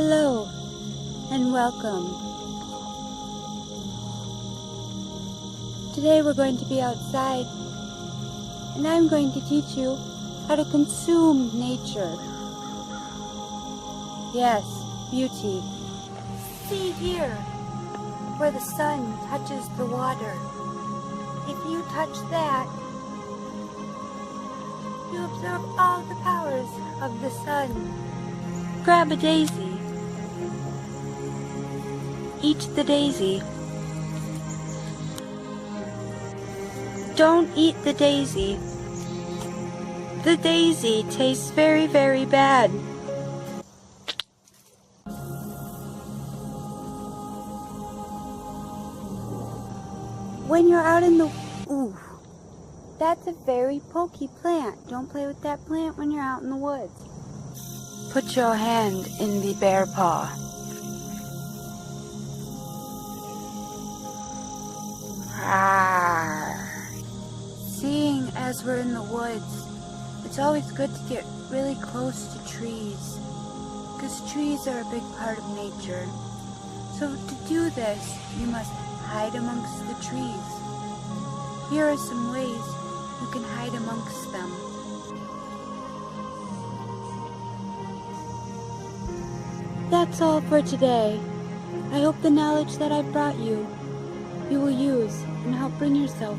Hello and welcome. Today we're going to be outside and I'm going to teach you how to consume nature. Yes, beauty. See here, where the sun touches the water. If you touch that, you absorb all the powers of the sun. Grab a daisy. Eat the daisy. Don't eat the daisy. The daisy tastes very, very bad. When you're out in the... Ooh, that's a very pokey plant. Don't play with that plant when you're out in the woods. Put your hand in the bear paw. Seeing as we're in the woods, it's always good to get really close to trees, because trees are a big part of nature. So to do this, you must hide amongst the trees. Here are some ways you can hide amongst them. That's all for today. I hope the knowledge that I brought you will use and help bring yourself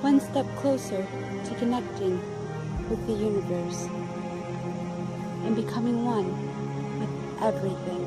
one step closer to connecting with the universe and becoming one with everything.